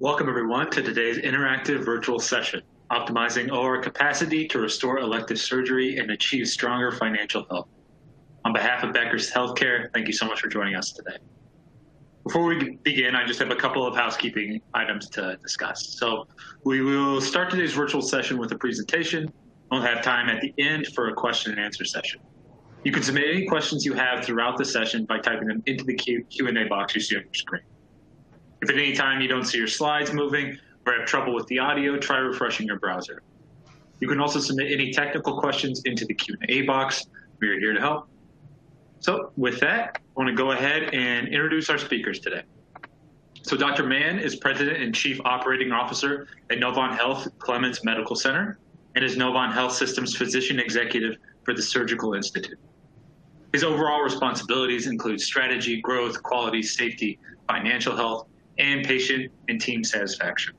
Welcome, everyone, to today's interactive virtual session, Optimizing OR Capacity to Restore Elective Surgery and Achieve Stronger Financial Health. On behalf of Becker's Healthcare, thank you so much for joining us today. Before we begin, I just have a couple of housekeeping items to discuss. So we will start today's virtual session with a presentation. We'll have time at the end for a question and answer session. You can submit any questions you have throughout the session by typing them into the Q&A box you see on your screen. If at any time you don't see your slides moving or have trouble with the audio, try refreshing your browser. You can also submit any technical questions into the Q&A box. We are here to help. So with that, I want to go ahead and introduce our speakers today. So Dr. Mann is President and Chief Operating Officer at Novant Health Clements Medical Center and is Novant Health System's Physician Executive for the Surgical Institute. His overall responsibilities include strategy, growth, quality, safety, financial health, and patient and team satisfaction.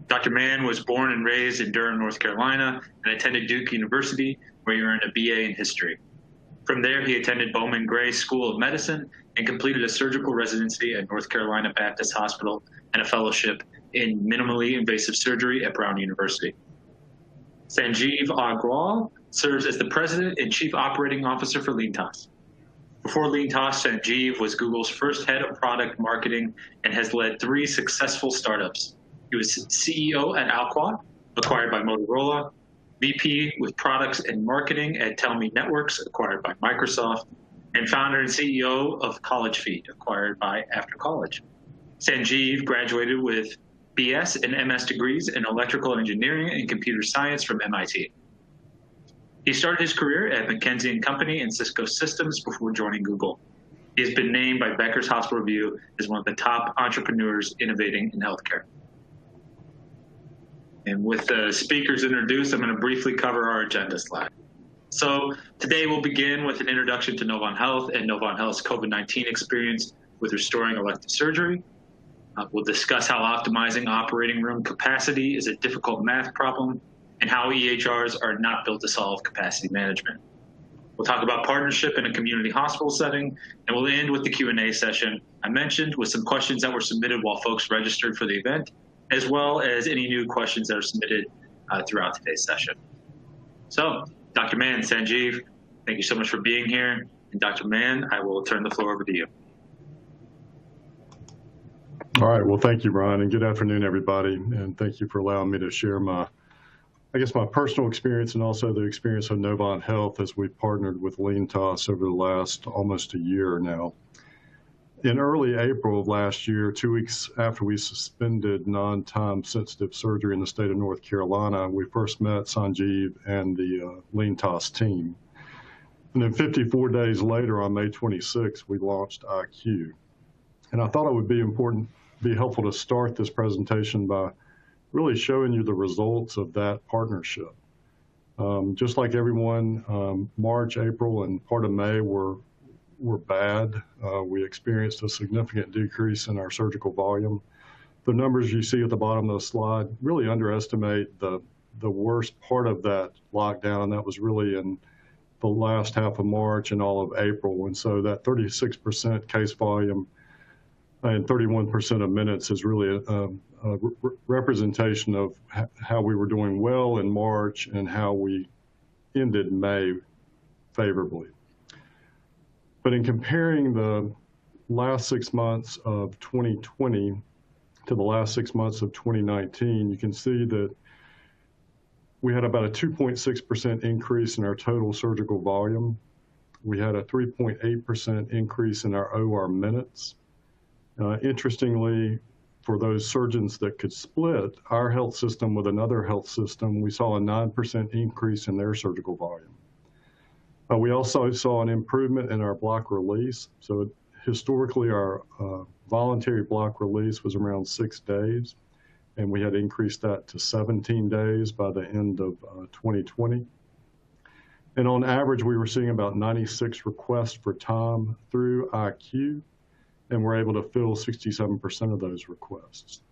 Dr. Mann was born and raised in Durham, North Carolina, and attended Duke University, where he earned a BA in history. From there, he attended Bowman Gray School of Medicine and completed a surgical residency at North Carolina Baptist Hospital and a fellowship in minimally invasive surgery at Brown University. Sanjeev Agrawal serves as the President and Chief Operating Officer for Leantas. Before Leantas, Sanjeev was Google's first head of product marketing and has led 3 successful startups. He was CEO at Alqua, acquired by Motorola, VP with products and marketing at Tellme Networks, acquired by Microsoft, and founder and CEO of College Feed, acquired by After College. Sanjeev graduated with BS and MS degrees in electrical engineering and computer science from MIT. He started his career at McKinsey & Company and Cisco Systems before joining Google. He has been named by Becker's Hospital Review as one of the top entrepreneurs innovating in healthcare. And with the speakers introduced, I'm going to briefly cover our agenda slide. So today we'll begin with an introduction to Novant Health and Novant Health's COVID-19 experience with restoring elective surgery. We'll discuss how optimizing operating room capacity is a difficult math problem and how EHRs are not built to solve capacity management. We'll talk about partnership in a community hospital setting, and we'll end with the Q&A session I mentioned with some questions that were submitted while folks registered for the event, as well as any new questions that are submitted throughout today's session. So, Dr. Mann, Sanjeev, thank you so much for being here. And Dr. Mann, I will turn the floor over to you. All right, well, thank you, Brian, and good afternoon, everybody. And thank you for allowing me to share my personal experience and also the experience of Novant Health as we've partnered with Leantas over the last almost a year now. In early April of last year, 2 weeks after we suspended non-time sensitive surgery in the state of North Carolina, we first met Sanjeev and the Leantas team. And then 54 days later, on May 26, we launched IQ. And I thought it would be helpful to start this presentation by really showing you the results of that partnership. Just like everyone, March, April, and part of May were bad. We experienced a significant decrease in our surgical volume. The numbers you see at the bottom of the slide really underestimate the worst part of that lockdown, and that was really in the last half of March and all of April. And so that 36% case volume and 31% of minutes is really a representation of how we were doing well in March and how we ended May favorably. But in comparing the last 6 months of 2020 to the last 6 months of 2019, you can see that we had about a 2.6% increase in our total surgical volume. We had a 3.8% increase in our OR minutes. Interestingly, for those surgeons that could split our health system with another health system, we saw a 9% increase in their surgical volume. We also saw an improvement in our block release. So historically, our voluntary block release was around 6 days, and we had increased that to 17 days by the end of 2020. And on average, we were seeing about 96 requests for time through IQ, and we're able to fill 67% of those requests.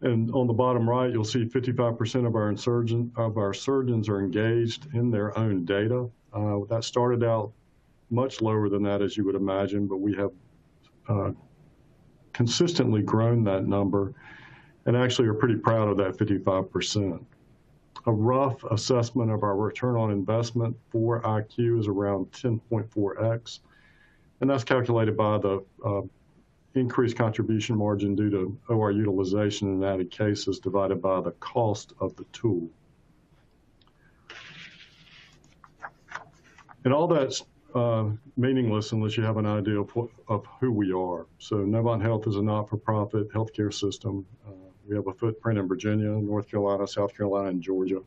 And on the bottom right, you'll see 55% of our surgeons are engaged in their own data. That started out much lower than that, as you would imagine, but we have consistently grown that number and actually are pretty proud of that 55%. A rough assessment of our return on investment for IQ is around 10.4x, and that's calculated by the increased contribution margin due to OR utilization in added cases divided by the cost of the tool. And all that's meaningless unless you have an idea of who we are. So Novant Health is a not-for-profit healthcare system. We have a footprint in Virginia, North Carolina, South Carolina, and Georgia.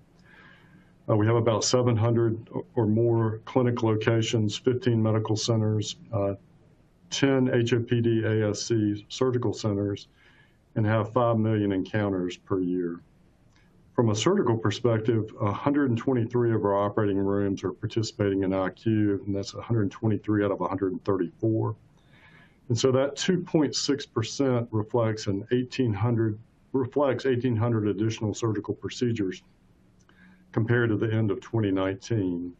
We have about 700 or more clinic locations, 15 medical centers, 10 HOPD ASC surgical centers, and have 5 million encounters per year. From a surgical perspective, 123 of our operating rooms are participating in IQ, and that's 123 out of 134. And so that 2.6% reflects 1,800 additional surgical procedures compared to the end of 2019.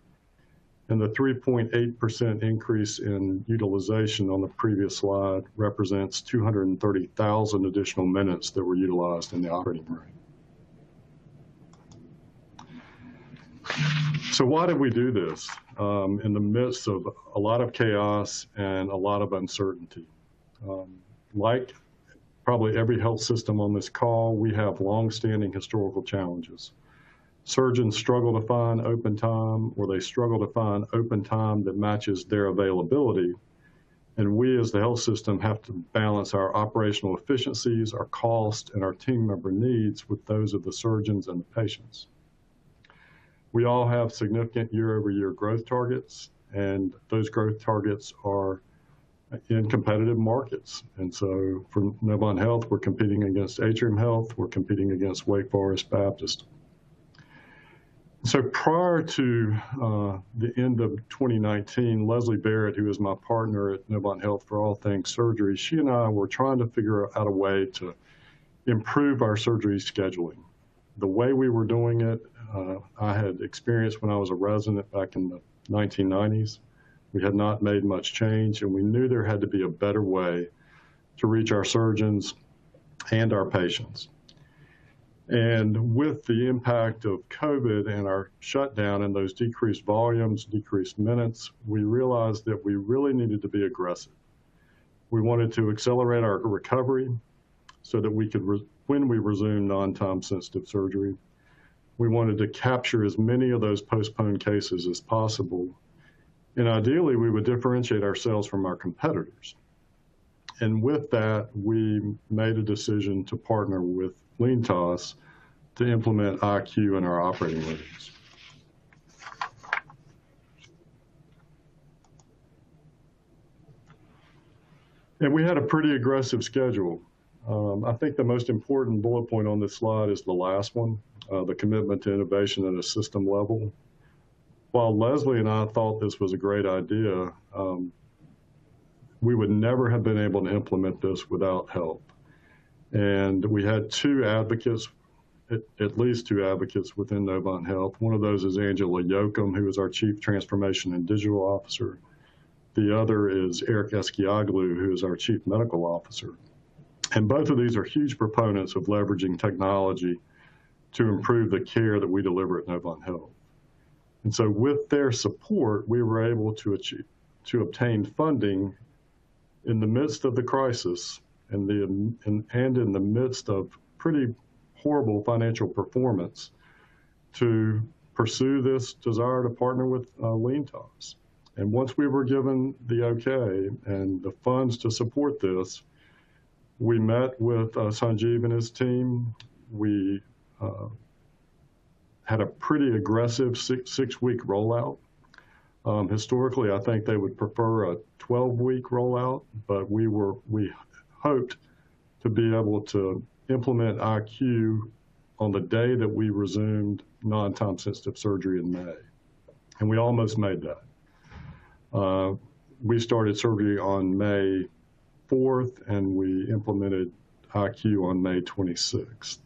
And the 3.8% increase in utilization on the previous slide represents 230,000 additional minutes that were utilized in the operating room. So why did we do this in the midst of a lot of chaos and a lot of uncertainty? Like probably every health system on this call, we have long-standing historical challenges. Surgeons struggle to find open time, or they struggle to find open time that matches their availability. And we as the health system have to balance our operational efficiencies, our cost, and our team member needs with those of the surgeons and the patients. We all have significant year-over-year growth targets, and those growth targets are in competitive markets. And so for Novant Health, we're competing against Atrium Health, we're competing against Wake Forest Baptist. So prior to the end of 2019, Leslie Barrett, who is my partner at Novant Health for all things surgery, she and I were trying to figure out a way to improve our surgery scheduling. The way we were doing it, I had experienced when I was a resident back in the 1990s. We had not made much change, and we knew there had to be a better way to reach our surgeons and our patients. And with the impact of COVID and our shutdown and those decreased volumes, decreased minutes, we realized that we really needed to be aggressive. We wanted to accelerate our recovery so that we could, when we resumed non-time sensitive surgery, we wanted to capture as many of those postponed cases as possible. And ideally, we would differentiate ourselves from our competitors. And with that, we made a decision to partner with LeanTOS to implement IQ in our operating rooms. And we had a pretty aggressive schedule. I think the most important bullet point on this slide is the last one, the commitment to innovation at a system level. While Leslie and I thought this was a great idea, we would never have been able to implement this without help. And we had two advocates, at least two advocates within Novant Health. One of those is Angela Yoakum, who is our Chief Transformation and Digital Officer. The other is Eric Eskioglu, who is our Chief Medical Officer. And both of these are huge proponents of leveraging technology to improve the care that we deliver at Novant Health. And so with their support, we were able to obtain funding in the midst of the crisis and in the midst of pretty horrible financial performance to pursue this desire to partner with LeanTOS. And once we were given the okay and the funds to support this, we met with Sanjeev and his team. We had a pretty aggressive six-week rollout. Historically, I think they would prefer a 12-week rollout, but we hoped to be able to implement IQ on the day that we resumed non-time sensitive surgery in May. And we almost made that. We started surgery on May 4th, and we implemented IQ on May 26th.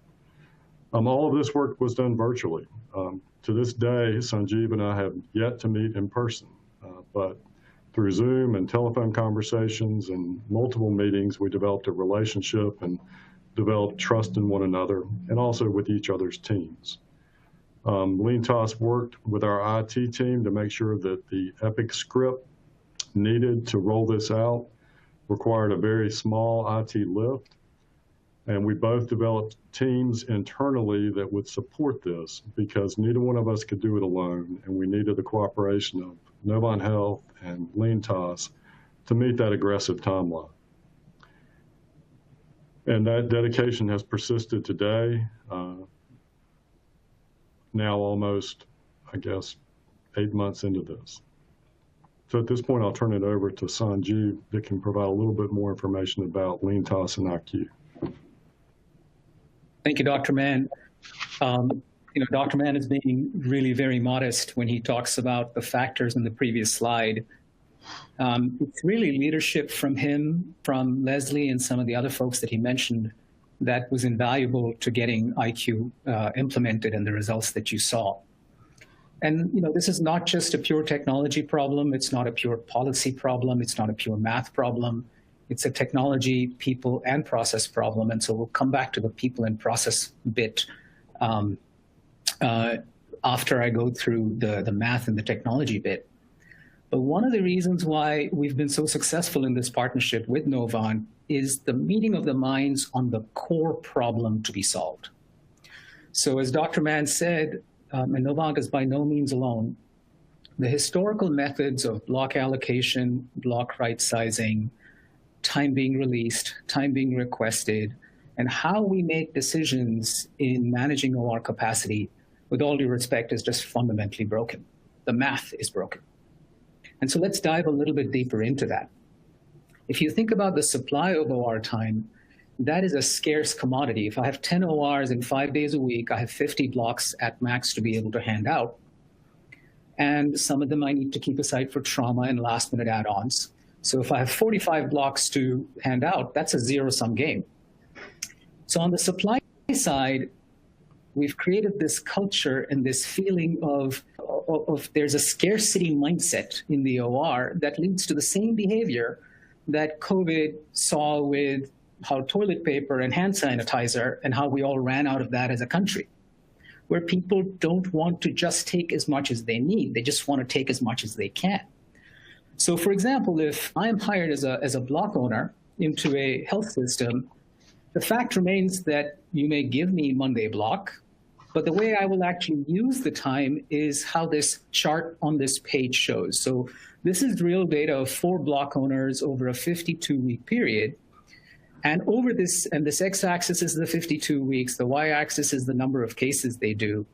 All of this work was done virtually. To this day, Sanjeev and I have yet to meet in person, but Through Zoom and telephone conversations and multiple meetings, we developed a relationship and developed trust in one another and also with each other's teams. LeanTOS worked with our IT team to make sure that the Epic script needed to roll this out required a very small IT lift. And we both developed teams internally that would support this because neither one of us could do it alone. And we needed the cooperation of Novant Health and LeanTOS to meet that aggressive timeline. And that dedication has persisted today, now almost, I guess, 8 months into this. So at this point, I'll turn it over to Sanjeev that can provide a little bit more information about LeanTOS and IQ. Thank you, Dr. Mann. Dr. Mann is being really very modest when he talks about the factors in the previous slide. It's really leadership from him, from Leslie, and some of the other folks that he mentioned that was invaluable to getting IQ implemented and the results that you saw. And this is not just a pure technology problem. It's not a pure policy problem. It's not a pure math problem. It's a technology, people, and process problem. And so we'll come back to the people and process bit after I go through the math and the technology bit. But one of the reasons why we've been so successful in this partnership with Novant is the meeting of the minds on the core problem to be solved. So as Dr. Mann said, and Novant is by no means alone, the historical methods of block allocation, block right sizing, time being released, time being requested, and how we make decisions in managing OR capacity, with all due respect, is just fundamentally broken. The math is broken. And so let's dive a little bit deeper into that. If you think about the supply of OR time, that is a scarce commodity. If I have 10 ORs in 5 days a week, I have 50 blocks at max to be able to hand out. And some of them I need to keep aside for trauma and last minute add-ons. So if I have 45 blocks to hand out, that's a zero-sum game. So on the supply side, we've created this culture and this feeling of there's a scarcity mindset in the OR that leads to the same behavior that COVID saw with how toilet paper and hand sanitizer and how we all ran out of that as a country, where people don't want to just take as much as they need. They just want to take as much as they can. So for example, if I am hired as a block owner into a health system, the fact remains that you may give me Monday block, but the way I will actually use the time is how this chart on this page shows. So this is real data of 4 block owners over a 52-week period. And over this, and this x-axis is the 52 weeks, the y-axis is the number of cases they do.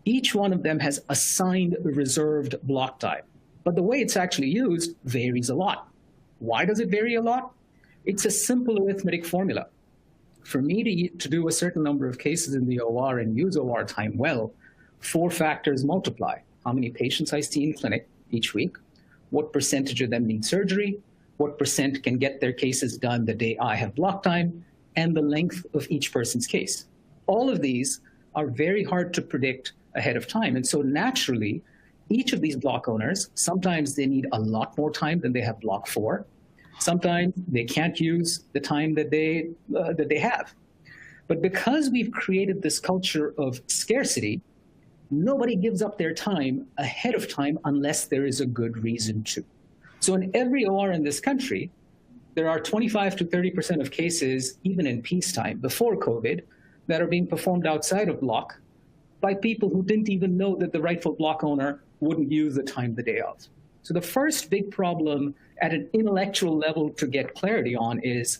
Each one of them has assigned reserved block time. But the way it's actually used varies a lot. Why does it vary a lot? It's a simple arithmetic formula. For me to do a certain number of cases in the OR and use OR time well, 4 factors multiply. How many patients I see in clinic each week, what percentage of them need surgery, what percent can get their cases done the day I have block time, and the length of each person's case. All of these are very hard to predict ahead of time. And so naturally, each of these block owners, sometimes they need a lot more time than they have block for. Sometimes they can't use the time that they have. But because we've created this culture of scarcity, nobody gives up their time ahead of time unless there is a good reason to. So in every OR in this country, there are 25 to 30% of cases, even in peacetime, before COVID, that are being performed outside of block by people who didn't even know that the rightful block owner wouldn't use the time the day of. So the first big problem at an intellectual level to get clarity on is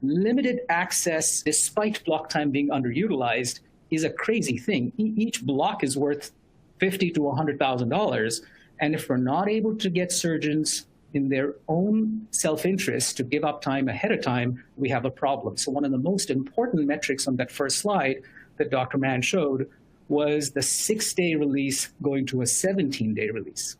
limited access, despite block time being underutilized, is a crazy thing. Each block is worth $50,000 to $100,000. And if we're not able to get surgeons in their own self-interest to give up time ahead of time, we have a problem. So one of the most important metrics on that first slide that Dr. Mann showed was the 6-day release going to a 17-day release.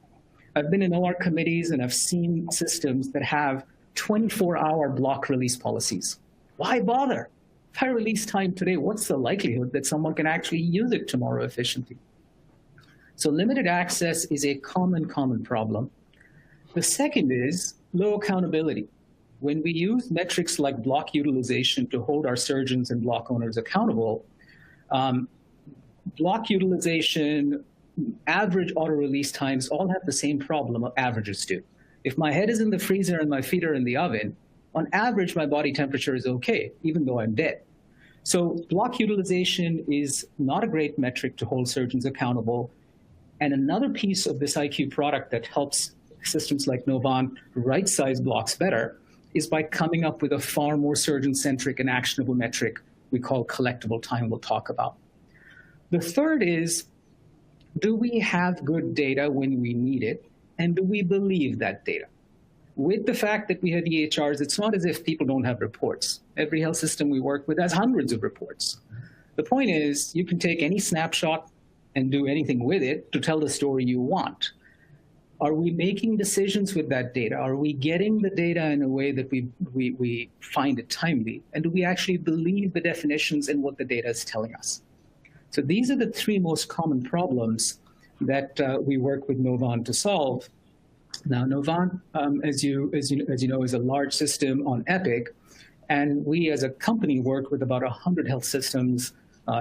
I've been in OR committees and I've seen systems that have 24-hour block release policies. Why bother? If I release time today, what's the likelihood that someone can actually use it tomorrow efficiently? So limited access is a common problem. The second is low accountability. When we use metrics like block utilization to hold our surgeons and block owners accountable, block utilization, average auto release times all have the same problem averages do. If my head is in the freezer and my feet are in the oven, on average, my body temperature is okay, even though I'm dead. So block utilization is not a great metric to hold surgeons accountable. And another piece of this IQ product that helps systems like Novant right-size blocks better is by coming up with a far more surgeon-centric and actionable metric we call collectible time we'll talk about. The third is, do we have good data when we need it? And do we believe that data? With the fact that we have EHRs, it's not as if people don't have reports. Every health system we work with has hundreds of reports. The point is, you can take any snapshot and do anything with it to tell the story you want. Are we making decisions with that data? Are we getting the data in a way that we find it timely? And do we actually believe the definitions and what the data is telling us? So these are the three most common problems that we work with Novant to solve. Now, Novant, as you know, is a large system on Epic, and we as a company work with about 100 health systems,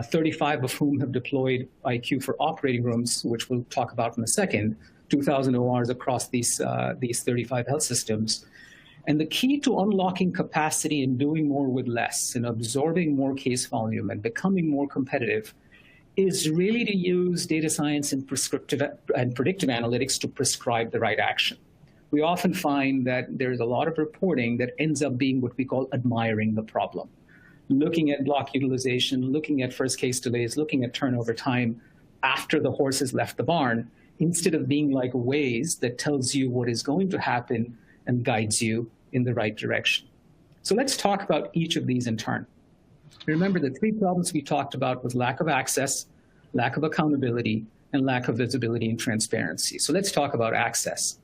35 of whom have deployed IQ for operating rooms, which we'll talk about in a second, 2,000 ORs across these 35 health systems. And the key to unlocking capacity and doing more with less and absorbing more case volume and becoming more competitive is really to use data science and prescriptive and predictive analytics to prescribe the right action. We often find that there's a lot of reporting that ends up being what we call admiring the problem. Looking at block utilization, looking at first case delays, looking at turnover time after the horse has left the barn, instead of being like Waze that tells you what is going to happen and guides you in the right direction. So let's talk about each of these in turn. Remember, the three problems we talked about was lack of access, lack of accountability, and lack of visibility and transparency. So let's talk about access.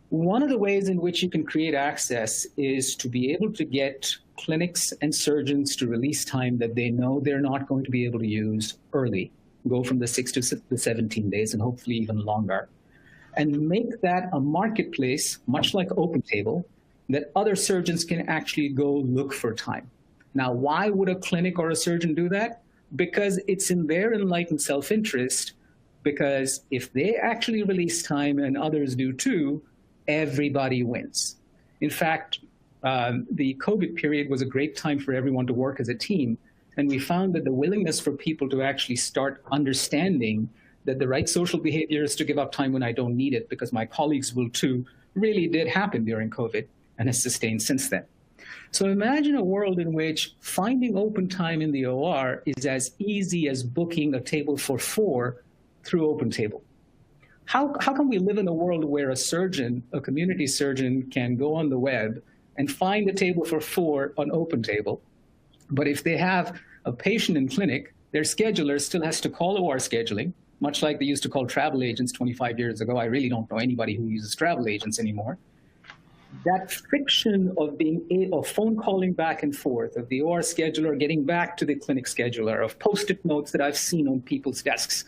One of the ways in which you can create access is to be able to get clinics and surgeons to release time that they know they're not going to be able to use early, go from the 6 to the 17 days and hopefully even longer, and make that a marketplace, much like OpenTable, that other surgeons can actually go look for time. Now, why would a clinic or a surgeon do that? Because it's in their enlightened self-interest, because if they actually release time and others do too, everybody wins. In fact, the COVID period was a great time for everyone to work as a team. And we found that the willingness for people to actually start understanding that the right social behavior is to give up time when I don't need it because my colleagues will too, really did happen during COVID and has sustained since then. So imagine a world in which finding open time in the OR is as easy as booking a table for 4 through OpenTable. How can we live in a world where a surgeon, a community surgeon, can go on the web and find a table for 4 on OpenTable, but if they have a patient in clinic, their scheduler still has to call OR scheduling, much like they used to call travel agents 25 years ago. I really don't know anybody who uses travel agents anymore. That friction of of phone calling back and forth, of the OR scheduler getting back to the clinic scheduler, of Post-it notes that I've seen on people's desks,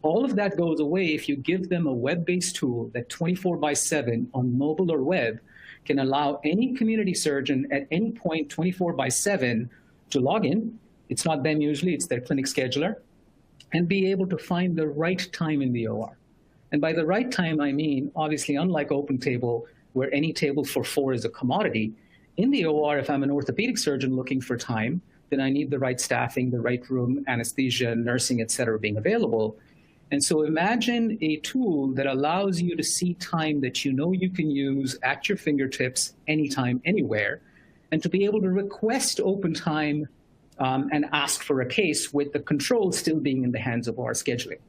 all of that goes away if you give them a web-based tool that 24/7 on mobile or web can allow any community surgeon at any point 24/7 to log in. It's not them usually, it's their clinic scheduler, and be able to find the right time in the OR. And by the right time, I mean, obviously, unlike OpenTable, where any table for 4 is a commodity, in the OR, if I'm an orthopedic surgeon looking for time, then I need the right staffing, the right room, anesthesia, nursing, et cetera, being available. And so imagine a tool that allows you to see time that you know you can use at your fingertips, anytime, anywhere, and to be able to request open time and ask for a case with the control still being in the hands of our scheduling.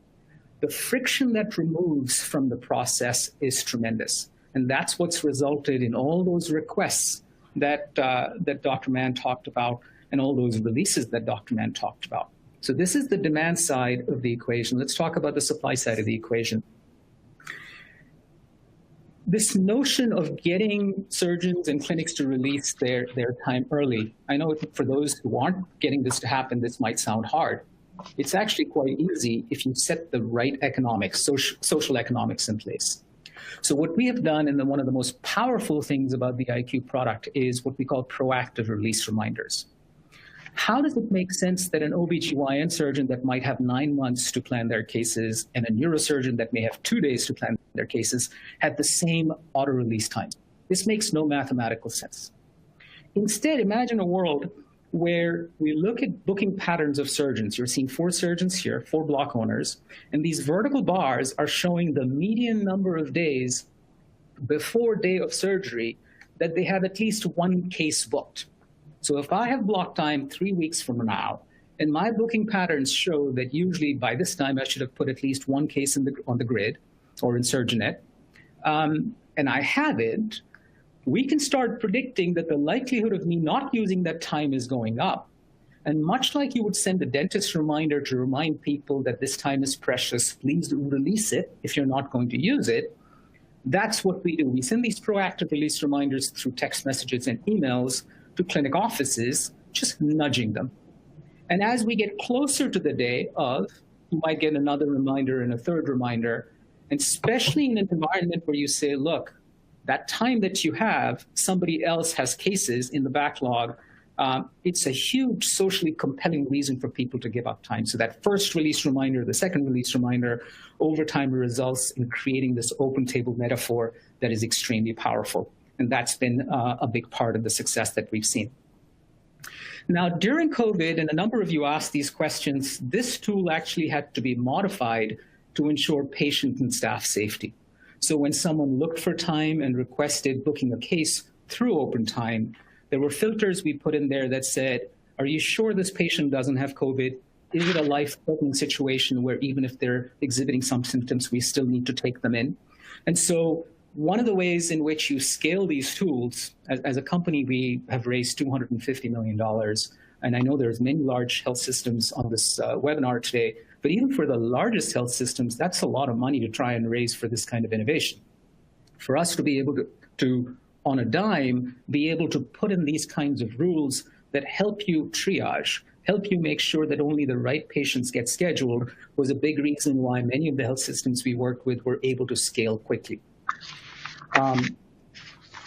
The friction that removes from the process is tremendous. And that's what's resulted in all those requests that Dr. Mann talked about and all those releases that Dr. Mann talked about. So this is the demand side of the equation. Let's talk about the supply side of the equation. This notion of getting surgeons and clinics to release their time early, I know for those who aren't getting this to happen, this might sound hard. It's actually quite easy if you set the right economics, social economics in place. So what we have done, and one of the most powerful things about the IQ product, is what we call proactive release reminders. How does it make sense that an OBGYN surgeon that might have 9 months to plan their cases and a neurosurgeon that may have 2 days to plan their cases have the same auto-release time? This makes no mathematical sense. Instead, imagine a world where we look at booking patterns of surgeons. You're seeing 4 surgeons here, 4 block owners, and these vertical bars are showing the median number of days before day of surgery that they have at least 1 case booked. So if I have block time 3 weeks from now, and my booking patterns show that usually by this time I should have put at least 1 case on the grid or in SurgeonNet, and I haven't, we can start predicting that the likelihood of me not using that time is going up. And much like you would send a dentist reminder to remind people that this time is precious, please release it if you're not going to use it, that's what we do. We send these proactive release reminders through text messages and emails to clinic offices, just nudging them. And as we get closer to the day of, you might get another reminder and a third reminder, and especially in an environment where you say, look, that time that you have, somebody else has cases in the backlog, it's a huge socially compelling reason for people to give up time. So that first release reminder, the second release reminder, over time results in creating this open table metaphor that is extremely powerful. And that's been a big part of the success that we've seen. Now, during COVID, and a number of you asked these questions, this tool actually had to be modified to ensure patient and staff safety. So when someone looked for time and requested booking a case through OpenTime, there were filters we put in there that said, are you sure this patient doesn't have COVID? Is it a life-threatening situation where even if they're exhibiting some symptoms, we still need to take them in? And so one of the ways in which you scale these tools, as a company, we have raised $250 million. And I know there's many large health systems on this webinar today, but even for the largest health systems, that's a lot of money to try and raise for this kind of innovation. For us to be able to on a dime, be able to put in these kinds of rules that help you triage, help you make sure that only the right patients get scheduled, was a big reason why many of the health systems we worked with were able to scale quickly.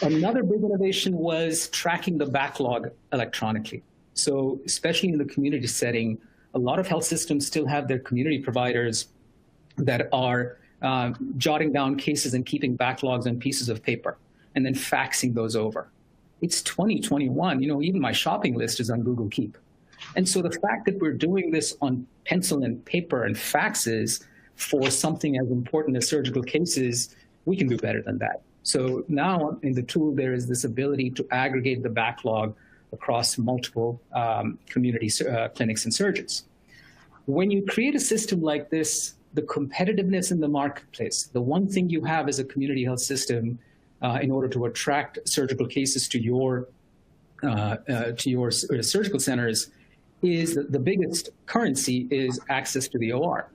Another big innovation was tracking the backlog electronically. So especially in the community setting, a lot of health systems still have their community providers that are jotting down cases and keeping backlogs on pieces of paper and then faxing those over. It's 2021, even my shopping list is on Google Keep. And so the fact that we're doing this on pencil and paper and faxes for something as important as surgical cases, we can do better than that. So now in the tool, there is this ability to aggregate the backlog across multiple community clinics and surgeons. When you create a system like this, the competitiveness in the marketplace, the one thing you have as a community health system in order to attract surgical cases to your surgical centers is the biggest currency is access to the OR.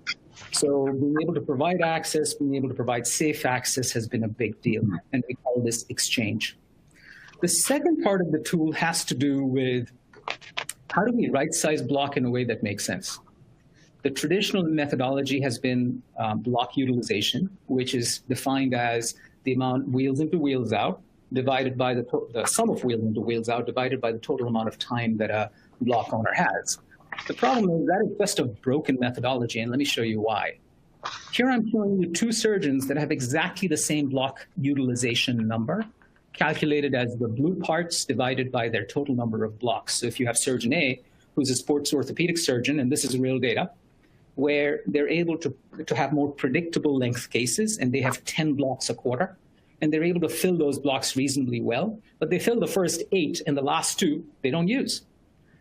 So being able to provide access, being able to provide safe access has been a big deal, and we call this exchange. The second part of the tool has to do with how do we right-size block in a way that makes sense. The traditional methodology has been block utilization, which is defined as the amount wheels into wheels out divided by the sum of wheels into wheels out divided by the total amount of time that a block owner has. The problem is that is just a broken methodology, and let me show you why. Here I'm showing you 2 surgeons that have exactly the same block utilization number, calculated as the blue parts divided by their total number of blocks. So if you have surgeon A, who's a sports orthopedic surgeon, and this is real data, where they're able to have more predictable length cases, and they have 10 blocks a quarter, and they're able to fill those blocks reasonably well, but they fill the first 8, and the last 2 they don't use.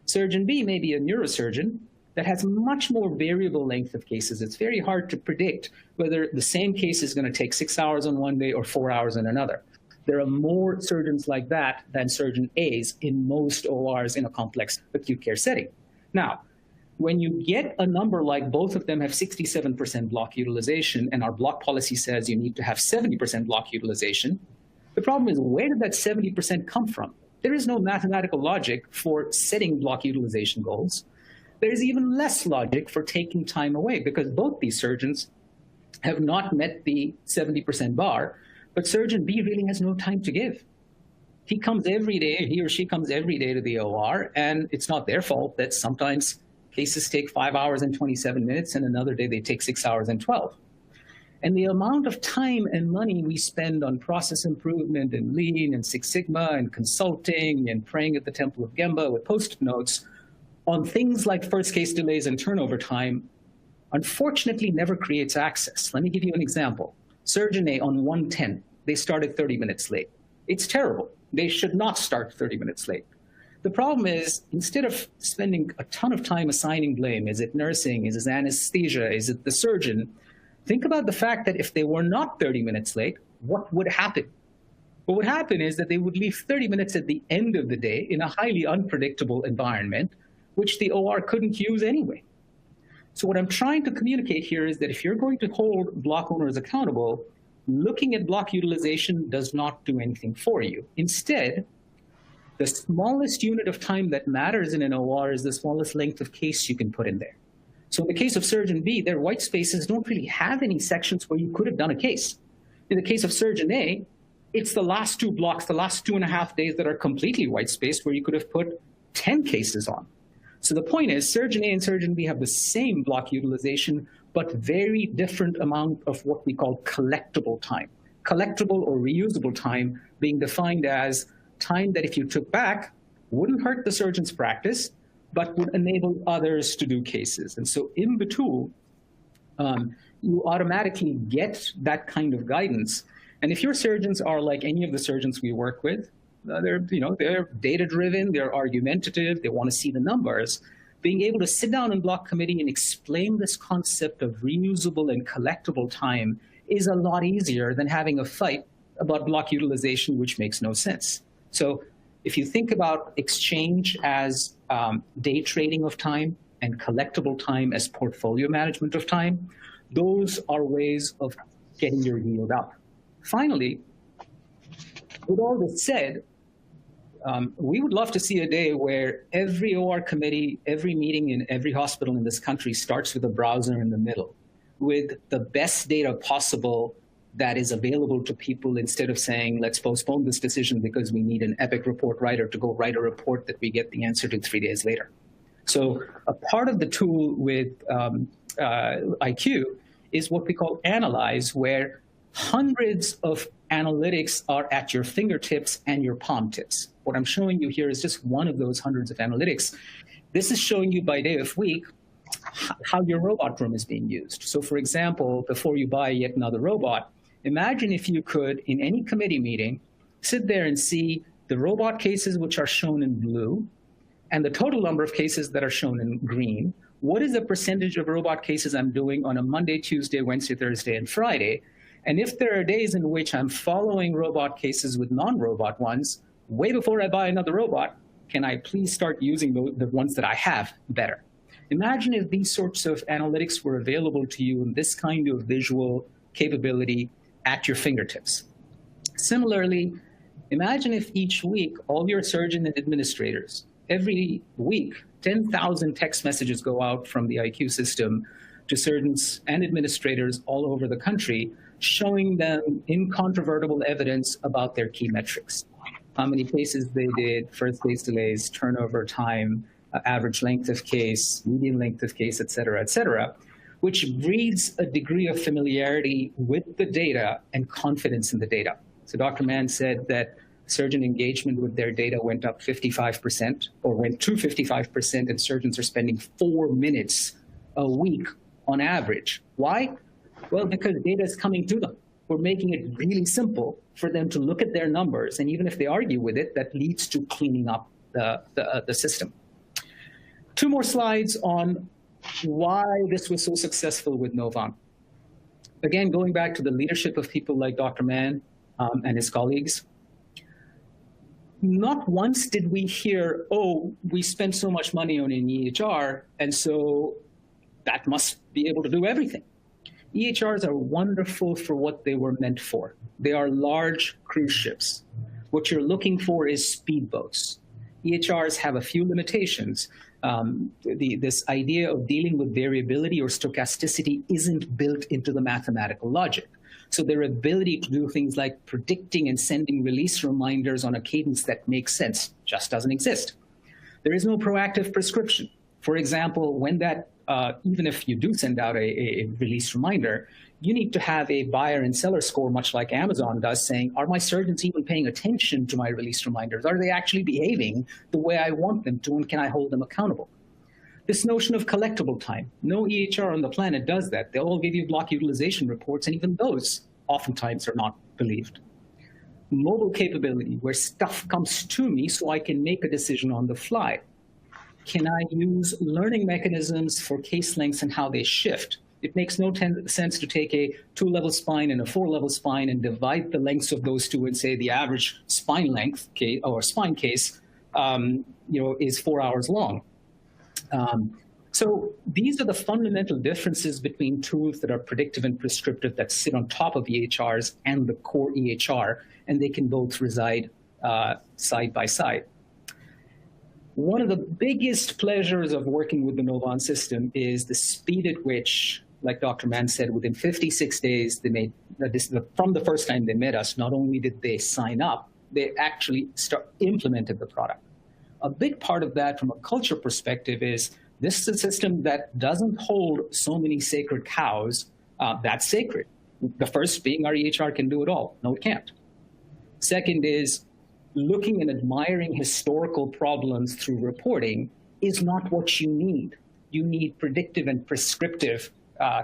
Surgeon B may be a neurosurgeon that has much more variable length of cases. It's very hard to predict whether the same case is going to take 6 hours on one day or 4 hours on another. There are more surgeons like that than surgeon A's in most ORs in a complex acute care setting. Now, when you get a number like both of them have 67% block utilization, and our block policy says you need to have 70% block utilization, the problem is, where did that 70% come from? There is no mathematical logic for setting block utilization goals. There is even less logic for taking time away, because both these surgeons have not met the 70% bar, But Surgeon B really has no time to give. He comes every day, he or she comes every day to the OR, and it's not their fault that sometimes cases take 5 hours and 27 minutes, and another day they take 6 hours and 12. And the amount of time and money we spend on process improvement and Lean and Six Sigma and consulting and praying at the Temple of Gemba with Post-it notes on things like first case delays and turnover time, unfortunately never creates access. Let me give you an example. Surgeon A on 110, they started 30 minutes late. It's terrible. They should not start 30 minutes late. The problem is, instead of spending a ton of time assigning blame, is it nursing, is it anesthesia, is it the surgeon, think about the fact that if they were not 30 minutes late, what would happen? What would happen is that they would leave 30 minutes at the end of the day in a highly unpredictable environment, which the OR couldn't use anyway. So what I'm trying to communicate here is that if you're going to hold block owners accountable, looking at block utilization does not do anything for you. Instead, the smallest unit of time that matters in an OR is the smallest length of case you can put in there. So in the case of Surgeon B, their white spaces don't really have any sections where you could have done a case. In the case of Surgeon A, it's the last 2 blocks, the last 2.5 days that are completely white spaced where you could have put 10 cases on. So the point is, Surgeon A and Surgeon B have the same block utilization, but very different amount of what we call collectible time. Collectible or reusable time being defined as time that if you took back, wouldn't hurt the surgeon's practice, but would enable others to do cases. And so in the tool, you automatically get that kind of guidance. And if your surgeons are like any of the surgeons we work with, they're data-driven, they're argumentative, they want to see the numbers, being able to sit down in block committee and explain this concept of reusable and collectible time is a lot easier than having a fight about block utilization, which makes no sense. So if you think about exchange as day trading of time and collectible time as portfolio management of time, those are ways of getting your yield up. Finally, with all this said, we would love to see a day where every OR committee, every meeting in every hospital in this country starts with a browser in the middle with the best data possible that is available to people, instead of saying, let's postpone this decision because we need an Epic report writer to go write a report that we get the answer to 3 days later. So a part of the tool with IQ is what we call Analyze, where hundreds of analytics are at your fingertips and your palm tips. What I'm showing you here is just one of those hundreds of analytics. This is showing you by day of week how your robot room is being used. So for example, before you buy yet another robot, imagine if you could, in any committee meeting, sit there and see the robot cases which are shown in blue and the total number of cases that are shown in green. What is the percentage of robot cases I'm doing on a Monday, Tuesday, Wednesday, Thursday, and Friday? And if there are days in which I'm following robot cases with non-robot ones, way before I buy another robot, can I please start using the ones that I have better? Imagine if these sorts of analytics were available to you in this kind of visual capability at your fingertips. Similarly, imagine if each week, all your surgeon and administrators, every week, 10,000 text messages go out from the IQ system to surgeons and administrators all over the country, showing them incontrovertible evidence about their key metrics. How many cases they did, first case delays, turnover time, average length of case, median length of case, et cetera, which breeds a degree of familiarity with the data and confidence in the data. So Dr. Mann said that surgeon engagement with their data went up 55%, or went to 55%, and surgeons are spending 4 minutes a week on average. Why? Well, because data is coming to them. We're making it really simple for them to look at their numbers, and even if they argue with it, that leads to cleaning up the system. 2 more slides on why this was so successful with Novant. Again, going back to the leadership of people like Dr. Mann and his colleagues, not once did we hear, oh, we spent so much money on an EHR, and so that must be able to do everything. EHRs are wonderful for what they were meant for. They are large cruise ships. What you're looking for is speedboats. EHRs have a few limitations. This idea of dealing with variability or stochasticity isn't built into the mathematical logic. So their ability to do things like predicting and sending release reminders on a cadence that makes sense just doesn't exist. There is no proactive prescription. For example, when that, even if you do send out a release reminder, you need to have a buyer and seller score, much like Amazon does, saying, are my surgeons even paying attention to my release reminders? Are they actually behaving the way I want them to, and can I hold them accountable? This notion of collectible time, no EHR on the planet does that. They'll all give you block utilization reports, and even those oftentimes are not believed. Mobile capability, where stuff comes to me so I can make a decision on the fly. Can I use learning mechanisms for case lengths and how they shift? It makes no sense to take a 2-level spine and a 4-level spine and divide the lengths of those two and say the average spine length case, or spine case is 4 hours long. So these are the fundamental differences between tools that are predictive and prescriptive that sit on top of EHRs and the core EHR, and they can both reside side by side. One of the biggest pleasures of working with the Novant system is the speed at which, like Dr. Mann said, within 56 days, they made from the first time they met us, not only did they sign up, they actually implemented the product. A big part of that from a culture perspective is this is a system that doesn't hold so many sacred cows. That's sacred. The first being our EHR can do it all. No, it can't. Second is looking and admiring historical problems through reporting is not what you need. You need predictive and prescriptive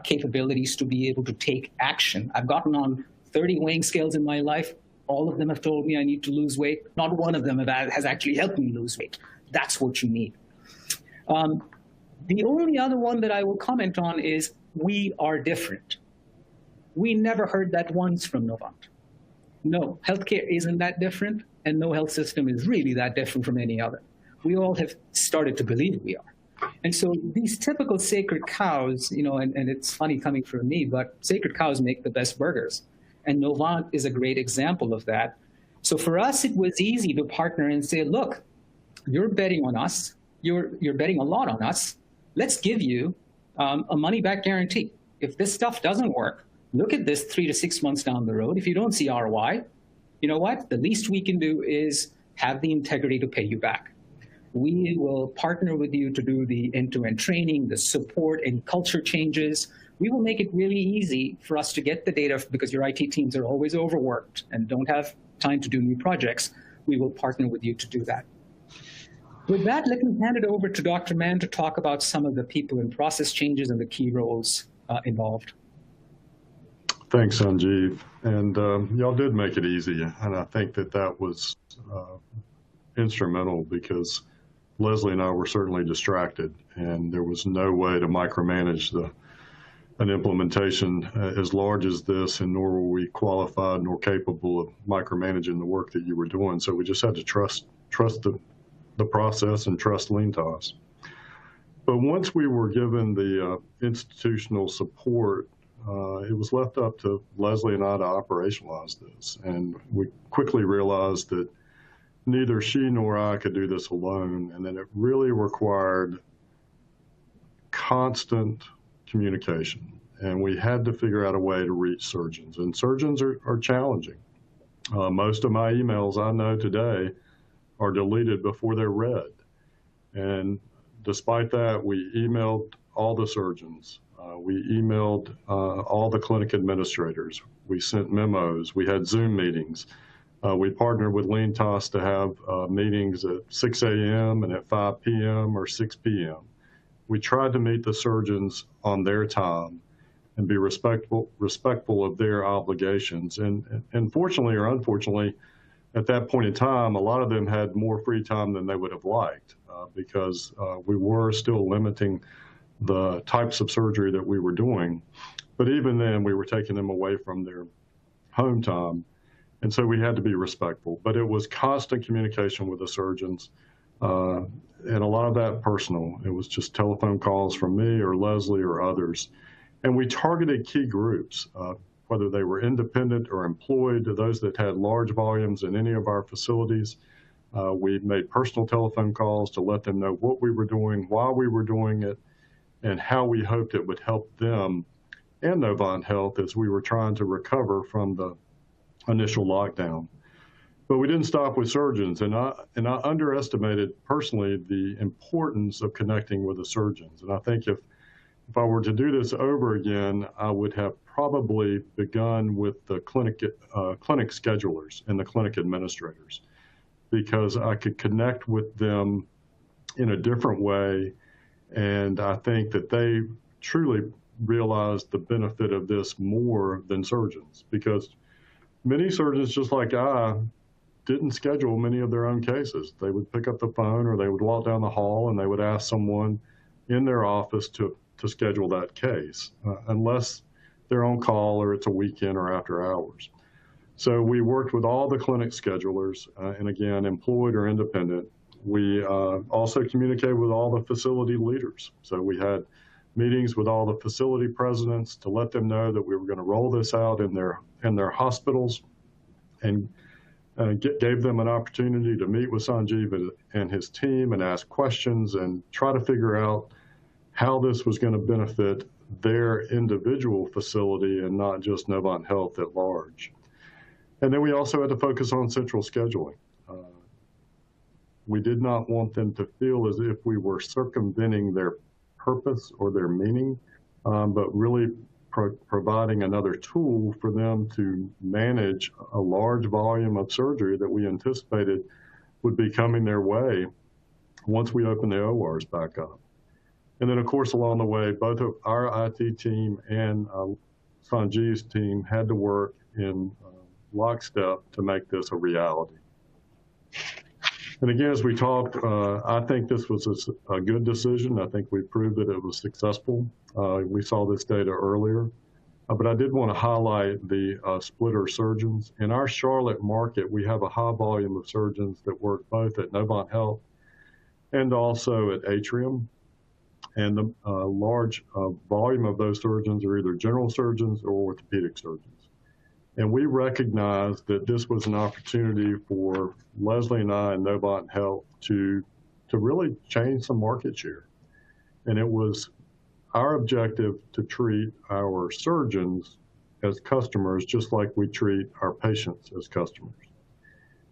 capabilities to be able to take action. I've gotten on 30 weighing scales in my life. All of them have told me I need to lose weight. Not one of them has actually helped me lose weight. That's what you need. The only other one that I will comment on is we are different. We never heard that once from Novant. No, healthcare isn't that different, and no health system is really that different from any other. We all have started to believe we are. And so these typical sacred cows, and it's funny coming from me, but sacred cows make the best burgers. And Novant is a great example of that. So for us, it was easy to partner and say, look, you're betting on us. You're betting a lot on us. Let's give you a money-back guarantee. If this stuff doesn't work, look at this 3 to 6 months down the road. If you don't see ROI, you know what? The least we can do is have the integrity to pay you back. We will partner with you to do the end-to-end training, the support, and culture changes. We will make it really easy for us to get the data, because your IT teams are always overworked and don't have time to do new projects. We will partner with you to do that. With that, let me hand it over to Dr. Mann to talk about some of the people and process changes and the key roles involved. Thanks, Sanjeev. And y'all did make it easy. And I think that was instrumental, because Leslie and I were certainly distracted, and there was no way to micromanage an implementation as large as this, and nor were we qualified nor capable of micromanaging the work that you were doing. So we just had to trust the process and trust LeanTaaS. But once we were given the institutional support, it was left up to Leslie and I to operationalize this. And we quickly realized that neither she nor I could do this alone, and that it really required constant communication. And we had to figure out a way to reach surgeons. And surgeons are challenging. Most of my emails I know today are deleted before they're read. And despite that, we emailed all the surgeons. We emailed all the clinic administrators. We sent memos. We had Zoom meetings. We partnered with LeanTaaS to have meetings at 6 a.m. and at 5 p.m. or 6 p.m. We tried to meet the surgeons on their time and be respectful of their obligations. And fortunately or unfortunately, at that point in time, a lot of them had more free time than they would have liked, because we were still limiting the types of surgery that we were doing. But even then, we were taking them away from their home time. And so we had to be respectful. But it was constant communication with the surgeons, and a lot of that personal. It was just telephone calls from me or Leslie or others. And we targeted key groups, whether they were independent or employed, to those that had large volumes in any of our facilities. We made personal telephone calls to let them know what we were doing, why we were doing it, and how we hoped it would help them and Novant Health as we were trying to recover from the initial lockdown. But we didn't stop with surgeons, and I underestimated personally the importance of connecting with the surgeons. And I think if I were to do this over again, I would have probably begun with the clinic schedulers and the clinic administrators, because I could connect with them in a different way. And I think that they truly realized the benefit of this more than surgeons, because many surgeons, just like I, didn't schedule many of their own cases. They would pick up the phone or they would walk down the hall and they would ask someone in their office to schedule that case, unless they're on call or it's a weekend or after hours. So we worked with all the clinic schedulers, and again, employed or independent. We also communicated with all the facility leaders. So we had meetings with all the facility presidents to let them know that we were going to roll this out in their hospitals, and gave them an opportunity to meet with Sanjeev and his team and ask questions and try to figure out how this was going to benefit their individual facility and not just Novant Health at large. And then we also had to focus on central scheduling. We did not want them to feel as if we were circumventing their purpose or their meaning, but really providing another tool for them to manage a large volume of surgery that we anticipated would be coming their way once we open the ORs back up. And then, of course, along the way, both of our IT team and Sanjeev's team had to work in lockstep to make this a reality. And again, as we talked, I think this was a good decision. I think we proved that it was successful. We saw this data earlier. But I did want to highlight the splitter surgeons. In our Charlotte market, we have a high volume of surgeons that work both at Novant Health and also at Atrium. And the large volume of those surgeons are either general surgeons or orthopedic surgeons. And we recognized that this was an opportunity for Leslie and I and Novant Health to really change some market share. And it was our objective to treat our surgeons as customers, just like we treat our patients as customers.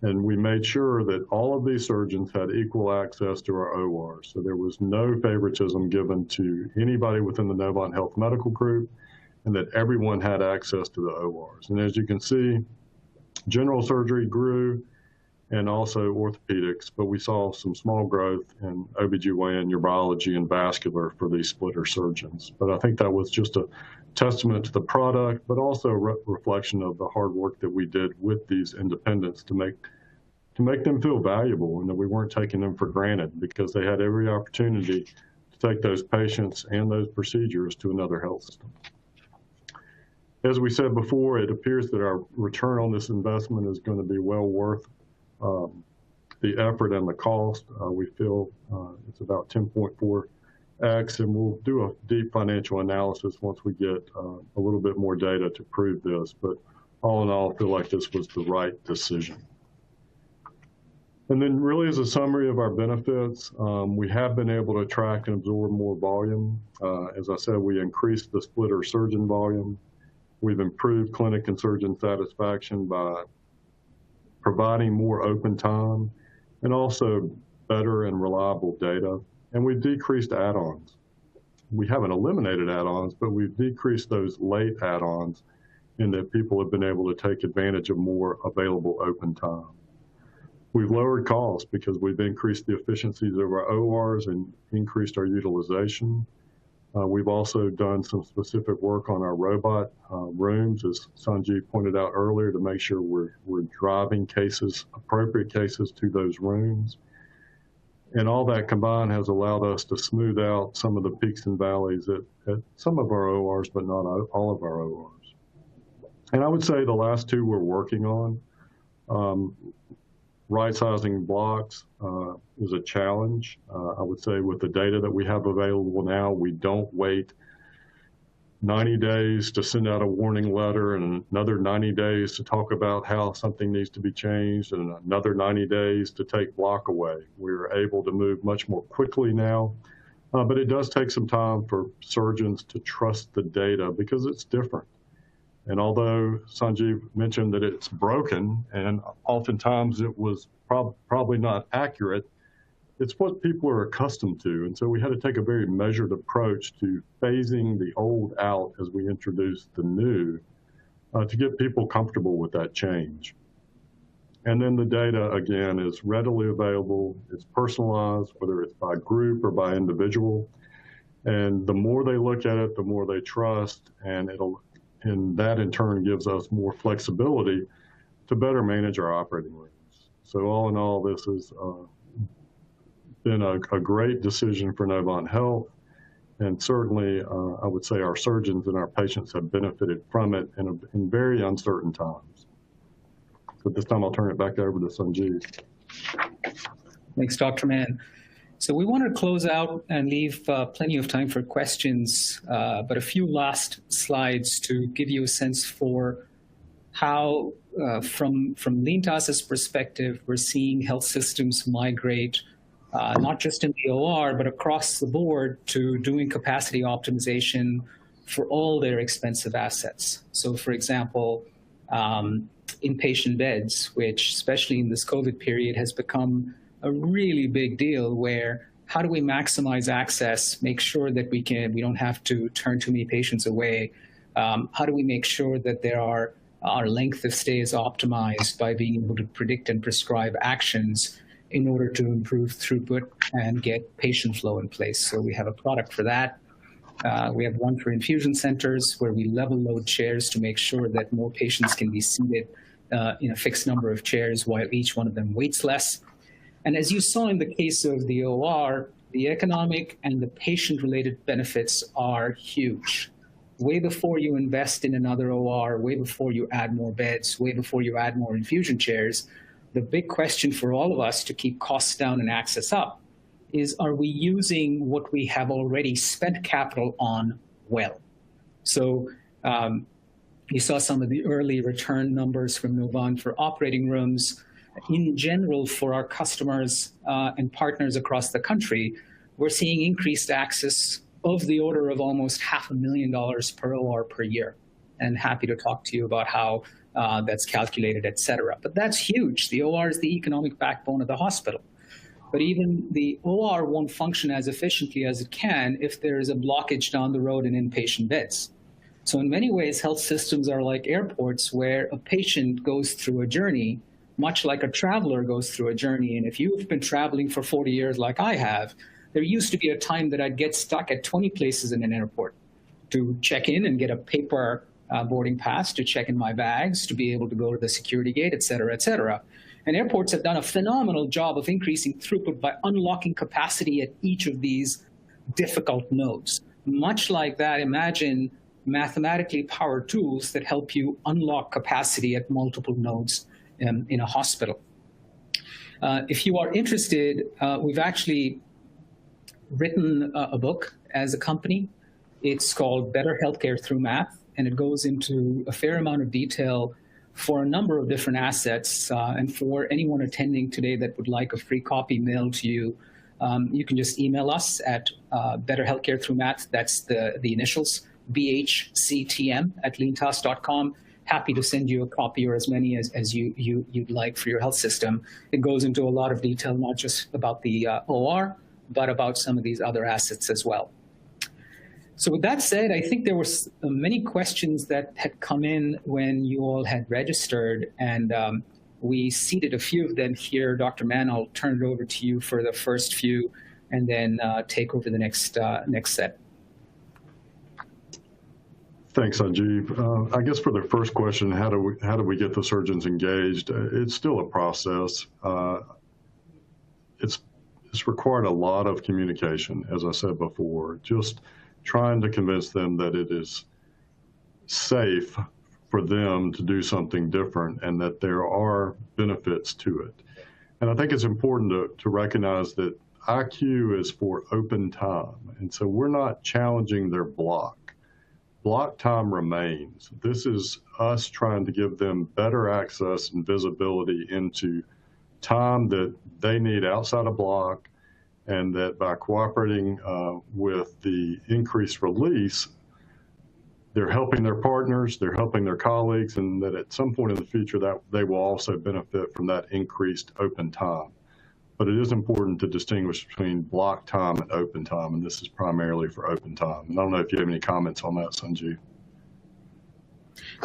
And we made sure that all of these surgeons had equal access to our ORs. So there was no favoritism given to anybody within the Novant Health Medical Group, and that everyone had access to the ORs. And as you can see, general surgery grew and also orthopedics, but we saw some small growth in OBGYN, urology, and vascular for these splitter surgeons. But I think that was just a testament to the product, but also a reflection of the hard work that we did with these independents to make them feel valuable, and that we weren't taking them for granted, because they had every opportunity to take those patients and those procedures to another health system. As we said before, it appears that our return on this investment is going to be well worth the effort and the cost. We feel it's about 10.4x, and we'll do a deep financial analysis once we get a little bit more data to prove this. But all in all, I feel like this was the right decision. And then really, as a summary of our benefits, we have been able to attract and absorb more volume. As I said, we increased the splitter surgeon volume. We've improved clinic and surgeon satisfaction by providing more open time and also better and reliable data. And we've decreased add-ons. We haven't eliminated add-ons, but we've decreased those late add-ons in that people have been able to take advantage of more available open time. We've lowered costs because we've increased the efficiencies of our ORs and increased our utilization. We've also done some specific work on our robot rooms, as Sanjeev pointed out earlier, to make sure we're driving cases, appropriate cases, to those rooms. And all that combined has allowed us to smooth out some of the peaks and valleys at some of our ORs, but not all of our ORs. And I would say the last two we're working on, right-sizing blocks is a challenge. I would say with the data that we have available now, we don't wait 90 days to send out a warning letter and another 90 days to talk about how something needs to be changed and another 90 days to take block away. We're able to move much more quickly now But it does take some time for surgeons to trust the data because it's different. And although Sanjeev mentioned that it's broken and oftentimes it was probably not accurate, it's what people are accustomed to. And so we had to take a very measured approach to phasing the old out as we introduce the new to get people comfortable with that change. And then the data, again, is readily available. It's personalized, whether it's by group or by individual. And the more they look at it, the more they trust, and that in turn gives us more flexibility to better manage our operating rooms. So all in all, this has been a great decision for Novant Health. And certainly, I would say our surgeons and our patients have benefited from it in very uncertain times. So at this time, I'll turn it back over to Sanjeev. Thanks, Dr. Mann. So we want to close out and leave plenty of time for questions, but a few last slides to give you a sense for how, from Leantas's perspective, we're seeing health systems migrate, not just in the OR, but across the board to doing capacity optimization for all their expensive assets. So for example, inpatient beds, which especially in this COVID period has become a really big deal, where how do we maximize access, make sure that we don't have to turn too many patients away? How do we make sure that our length of stay is optimized by being able to predict and prescribe actions in order to improve throughput and get patient flow in place? So we have a product for that. We have one for infusion centers where we level load chairs to make sure that more patients can be seated in a fixed number of chairs while each one of them waits less. And as you saw in the case of the OR, the economic and the patient-related benefits are huge. Way before you invest in another OR, way before you add more beds, way before you add more infusion chairs, the big question for all of us to keep costs down and access up is, are we using what we have already spent capital on well? So you saw some of the early return numbers from Novant for operating rooms. In general, for our customers and partners across the country, we're seeing increased access of the order of almost $500,000 per OR per year. And happy to talk to you about how that's calculated, et cetera. But that's huge. The OR is the economic backbone of the hospital. But even the OR won't function as efficiently as it can if there is a blockage down the road in inpatient beds. So in many ways, health systems are like airports where a patient goes through a journey, much like a traveler goes through a journey. And if you've been traveling for 40 years like I have, there used to be a time that I'd get stuck at 20 places in an airport to check in and get a paper boarding pass, to check in my bags, to be able to go to the security gate, et cetera, et cetera. And airports have done a phenomenal job of increasing throughput by unlocking capacity at each of these difficult nodes. Much like that, imagine mathematically powered tools that help you unlock capacity at multiple nodes in a hospital. If you are interested, we've actually written a book as a company. It's called Better Healthcare Through Math, and it goes into a fair amount of detail for a number of different assets. And for anyone attending today that would like a free copy mailed to you, you can just email us at Better Healthcare Through Math. That's the initials, bhctm@leantas.com. Happy to send you a copy or as many as you'd like for your health system. It goes into a lot of detail, not just about the OR, but about some of these other assets as well. So with that said, I think there were many questions that had come in when you all had registered, and we seated a few of them here. Dr. Mann, I'll turn it over to you for the first few, and then take over the next set. Thanks, Sanjeev. I guess for the first question, how do we get the surgeons engaged? It's still a process. It's required a lot of communication, as I said before, just trying to convince them that it is safe for them to do something different and that there are benefits to it. And I think it's important to recognize that IQ is for open time. And so we're not challenging their block. Block time remains. This is us trying to give them better access and visibility into time that they need outside of block and that by cooperating with the increased release, they're helping their partners, they're helping their colleagues, and that at some point in the future that they will also benefit from that increased open time. But it is important to distinguish between block time and open time, and this is primarily for open time. And I don't know if you have any comments on that, Sanjeev.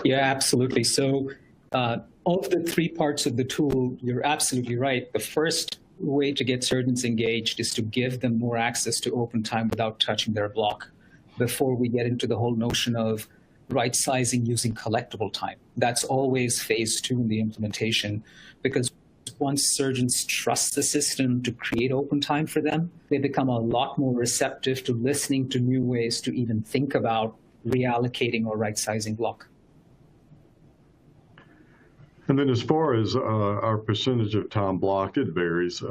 Yeah, absolutely. So of the three parts of the tool, you're absolutely right. The first way to get surgeons engaged is to give them more access to open time without touching their block, before we get into the whole notion of right sizing using collectible time. That's always phase two in the implementation, because once surgeons trust the system to create open time for them, they become a lot more receptive to listening to new ways to even think about reallocating or right sizing block. And then as far as our percentage of time blocked, it varies.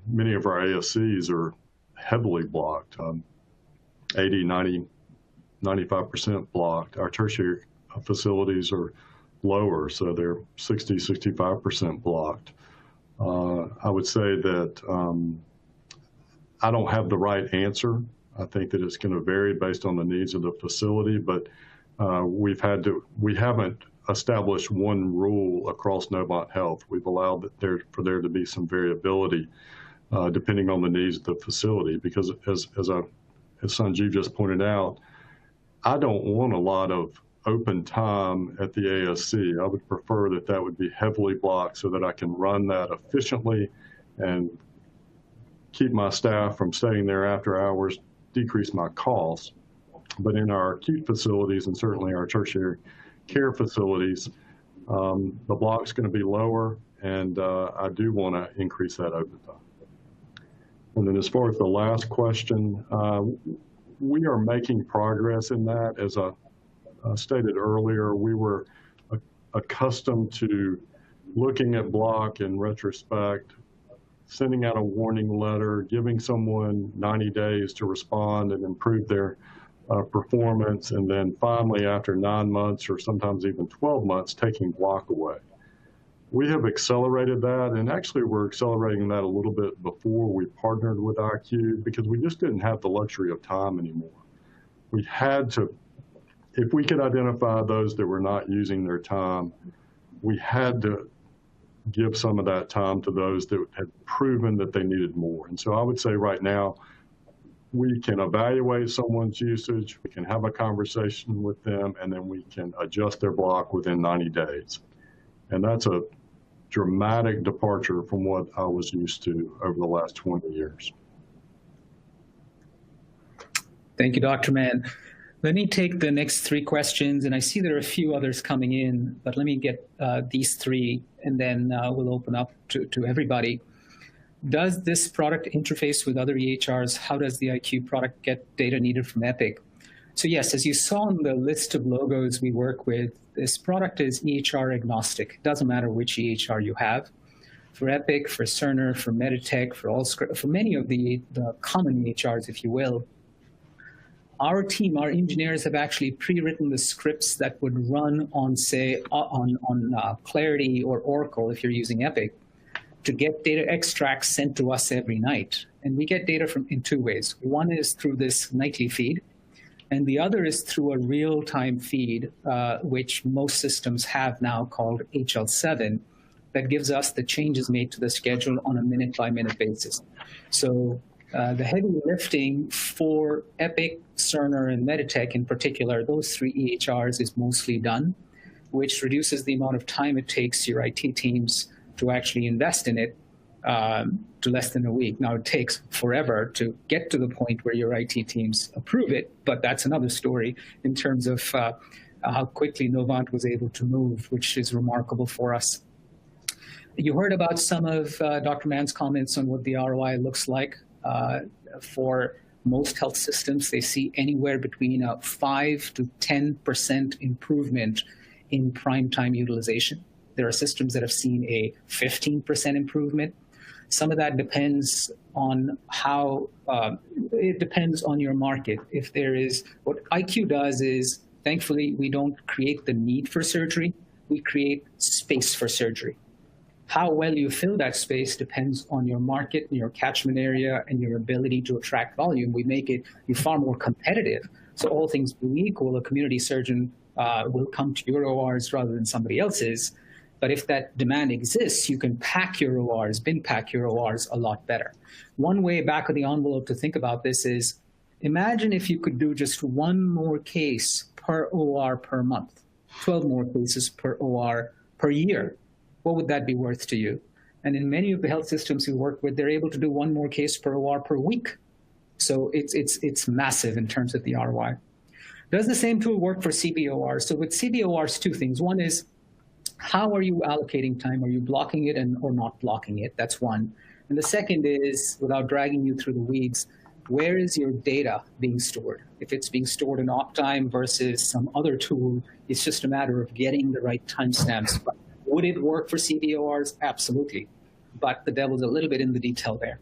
Many of our ASCs are heavily blocked, 80, 90, 95% blocked. Our tertiary facilities are lower, so they're 60, 65% blocked. I would say that I don't have the right answer. I think that it's going to vary based on the needs of the facility, but we haven't established one rule across Novant Health. We've allowed for there to be some variability depending on the needs of the facility, because as Sanjeev just pointed out, I don't want a lot of open time at the ASC. I would prefer that would be heavily blocked so that I can run that efficiently and keep my staff from staying there after hours, decrease my costs. But in our acute facilities and certainly our tertiary care facilities, the block's going to be lower, and I do want to increase that open time. And then as far as the last question, we are making progress in that. As I stated earlier, we were accustomed to looking at block in retrospect, sending out a warning letter, giving someone 90 days to respond and improve their performance, and then finally after 9 months or sometimes even 12 months, taking block away. We have accelerated that, and actually we're accelerating that a little bit before we partnered with IQ, because we just didn't have the luxury of time anymore. We had to, if we could identify those that were not using their time, we had to give some of that time to those that had proven that they needed more. And so I would say right now, we can evaluate someone's usage, we can have a conversation with them, and then we can adjust their block within 90 days. And that's a dramatic departure from what I was used to over the last 20 years. Thank you, Dr. Mann. Let me take the next three questions, and I see there are a few others coming in, but let me get these three, and then we'll open up to everybody. Does this product interface with other EHRs? How does the IQ product get data needed from Epic? So yes, as you saw on the list of logos we work with, this product is EHR agnostic. It doesn't matter which EHR you have. For Epic, for Cerner, for Meditech, for many of the common EHRs, if you will, our team, our engineers have actually pre-written the scripts that would run on, say, on Clarity or Oracle, if you're using Epic, to get data extracts sent to us every night. And we get data in two ways. One is through this nightly feed, and the other is through a real-time feed, which most systems have now, called HL7, that gives us the changes made to the schedule on a minute-by-minute basis. So the heavy lifting for Epic, Cerner, and Meditech in particular, those three EHRs, is mostly done, which reduces the amount of time it takes your IT teams to actually invest in it to less than a week. Now, it takes forever to get to the point where your IT teams approve it, but that's another story in terms of how quickly Novant was able to move, which is remarkable for us. You heard about some of Dr. Mann's comments on what the ROI looks like. For most health systems, they see anywhere between a 5 to 10% improvement in prime time utilization. There are systems that have seen a 15% improvement. Some of that depends on it depends on your market. If there is, what IQ does is, thankfully, we don't create the need for surgery, we create space for surgery. How well you fill that space depends on your market, your catchment area, and your ability to attract volume. We make it you far more competitive. So all things being equal, a community surgeon will come to your ORs rather than somebody else's. But if that demand exists, you can pack your ORs, bin pack your ORs a lot better. One way back of the envelope to think about this is, imagine if you could do just one more case per OR per month, 12 more cases per OR per year. What would that be worth to you? And in many of the health systems we work with, they're able to do one more case per OR per week. So it's massive in terms of the ROI. Does the same tool work for CBORs? So with CBORs, two things. One is, how are you allocating time? Are you blocking it or not blocking it? That's one. And the second is, without dragging you through the weeds, where is your data being stored? If it's being stored in Optime versus some other tool, it's just a matter of getting the right timestamps. Would it work for CBORs? Absolutely. But the devil's a little bit in the detail there.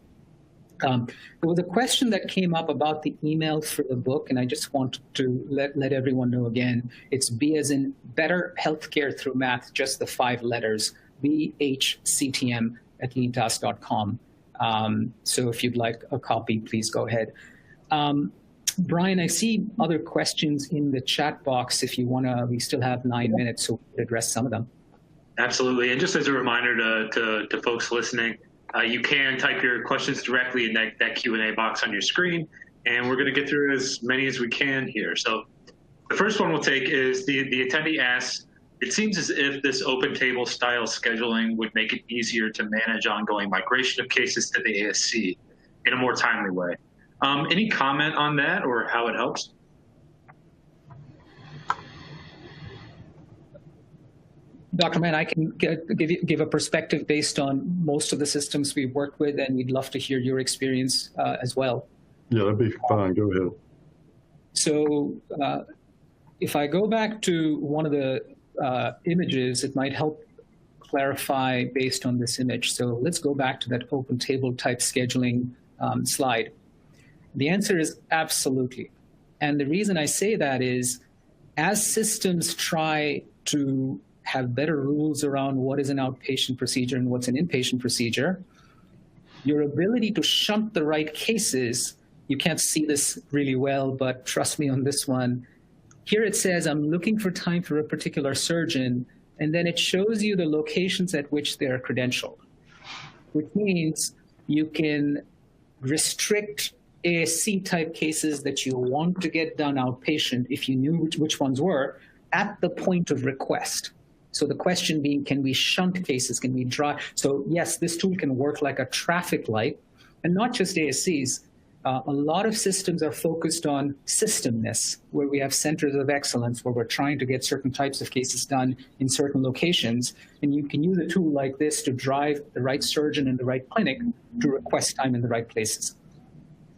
There was a question that came up about the email for the book, and I just want to let everyone know again. It's B as in Better Healthcare Through Math, just the 5 letters, BHCTM@leantask.com. So if you'd like a copy, please go ahead. Brian, I see other questions in the chat box. If you want to, we still have 9 minutes, so we'll address some of them. Absolutely. And just as a reminder to folks listening, you can type your questions directly in that Q&A box on your screen, and we're going to get through as many as we can here. So the first one we'll take is the attendee asks, it seems as if this open table style scheduling would make it easier to manage ongoing migration of cases to the ASC in a more timely way. Any comment on that or how it helps? Dr. Mann, I can give a perspective based on most of the systems we've worked with, and we'd love to hear your experience as well. Yeah, that'd be fine. Go ahead. So if I go back to one of the images, it might help clarify based on this image. So let's go back to that open table type scheduling slide. The answer is absolutely. And the reason I say that is, as systems try to have better rules around what is an outpatient procedure and what's an inpatient procedure, your ability to shunt the right cases, you can't see this really well, but trust me on this one. Here it says, I'm looking for time for a particular surgeon, and then it shows you the locations at which they are credentialed, which means you can restrict ASC type cases that you want to get done outpatient if you knew which ones were at the point of request. So the question being, can we shunt cases? Can we drive? So yes, this tool can work like a traffic light, and not just ASCs. A lot of systems are focused on systemness, where we have centers of excellence, where we're trying to get certain types of cases done in certain locations. And you can use a tool like this to drive the right surgeon in the right clinic to request time in the right places.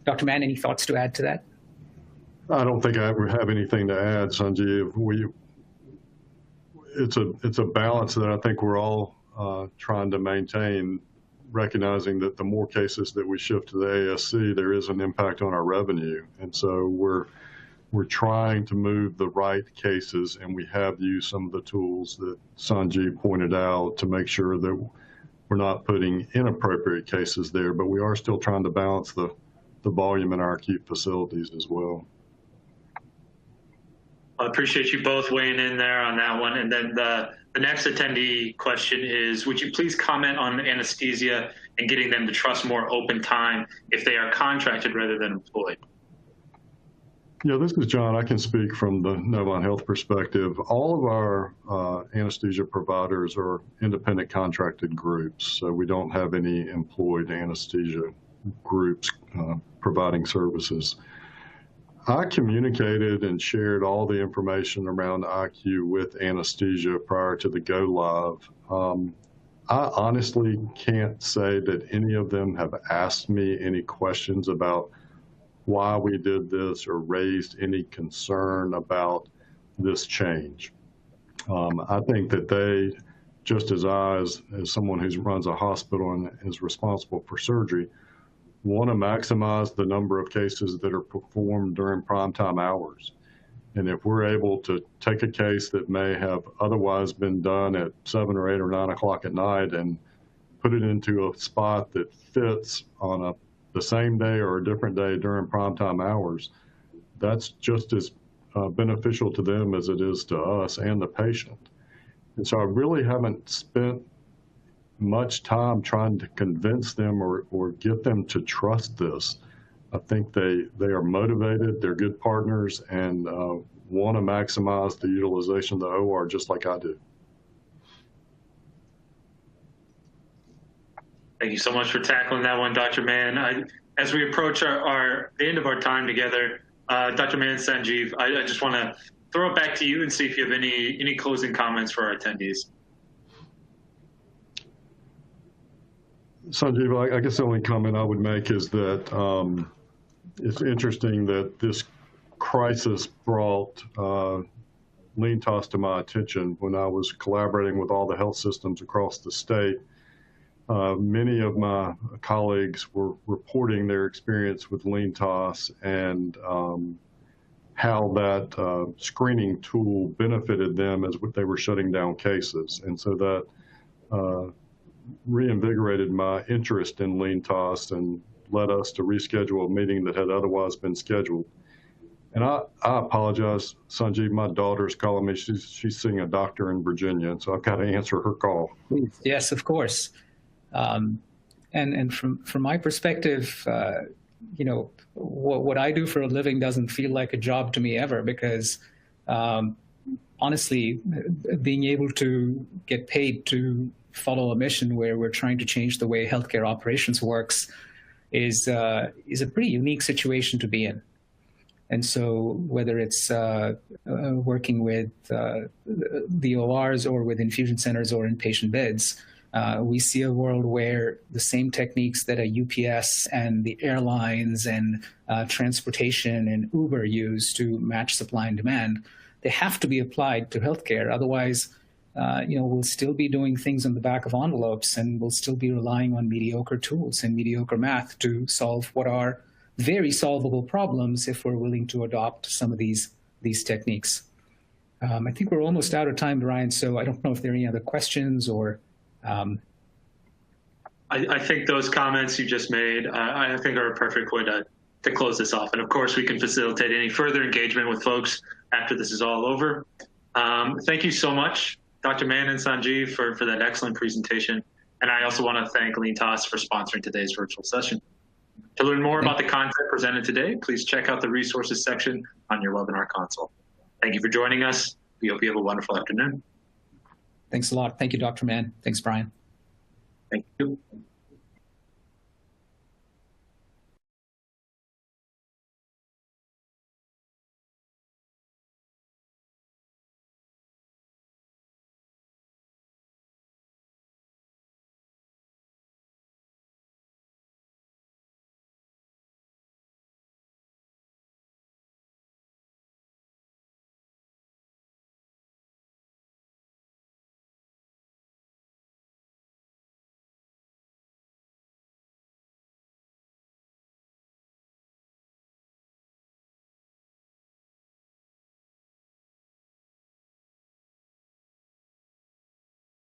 Dr. Mann, any thoughts to add to that? I don't think I ever have anything to add, Sanjeev. It's a balance that I think we're all trying to maintain, recognizing that the more cases that we shift to the ASC, there is an impact on our revenue. And so we're trying to move the right cases, and we have used some of the tools that Sanjeev pointed out to make sure that we're not putting inappropriate cases there, but we are still trying to balance the volume in our acute facilities as well. I appreciate you both weighing in there on that one. And then the next attendee question is, would you please comment on anesthesia and getting them to trust more open time if they are contracted rather than employed? Yeah, this is John. I can speak from the Novant Health perspective. All of our anesthesia providers are independent contracted groups, so we don't have any employed anesthesia groups providing services. I communicated and shared all the information around IQ with anesthesia prior to the go live. I honestly can't say that any of them have asked me any questions about why we did this or raised any concern about this change. I think that they, just as I, as someone who runs a hospital and is responsible for surgery, want to maximize the number of cases that are performed during primetime hours. And if we're able to take a case that may have otherwise been done at 7 or 8 or 9 o'clock at night and put it into a spot that fits on the same day or a different day during primetime hours, that's just as beneficial to them as it is to us and the patient. And so I really haven't spent much time trying to convince them or get them to trust this. I think they are motivated, they're good partners, and want to maximize the utilization of the OR just like I do. Thank you so much for tackling that one, Dr. Mann. As we approach the end of our time together, Dr. Mann, Sanjeev, I just want to throw it back to you and see if you have any closing comments for our attendees. Sanjeev, I guess the only comment I would make is that it's interesting that this crisis brought LeanTOS to my attention when I was collaborating with all the health systems across the state. Many of my colleagues were reporting their experience with LeanTOS and how that screening tool benefited them as they were shutting down cases. And so that reinvigorated my interest in LeanTOS and led us to reschedule a meeting that had otherwise been scheduled. And I apologize, Sanjeev, my daughter's calling me. She's seeing a doctor in Virginia, and so I've got to answer her call. Yes, of course. And from my perspective, what I do for a living doesn't feel like a job to me ever, because honestly, being able to get paid to follow a mission where we're trying to change the way healthcare operations works is a pretty unique situation to be in. And so whether it's working with the ORs or with infusion centers or inpatient beds, we see a world where the same techniques that a UPS and the airlines and transportation and Uber use to match supply and demand, they have to be applied to healthcare. Otherwise, we'll still be doing things on the back of envelopes, and we'll still be relying on mediocre tools and mediocre math to solve what are very solvable problems if we're willing to adopt some of these techniques. I think we're almost out of time, Brian, so I don't know if there are any other questions or... I think those comments you just made, I think are a perfect way to close this off. And of course, we can facilitate any further engagement with folks after this is all over. Thank you so much, Dr. Mann and Sanjeev, for that excellent presentation. And I also want to thank LeanTOS for sponsoring today's virtual session. To learn more about the content presented today, please check out the resources section on your webinar console. Thank you for joining us. We hope you have a wonderful afternoon. Thanks a lot. Thank you, Dr. Mann. Thanks, Brian. Thank you.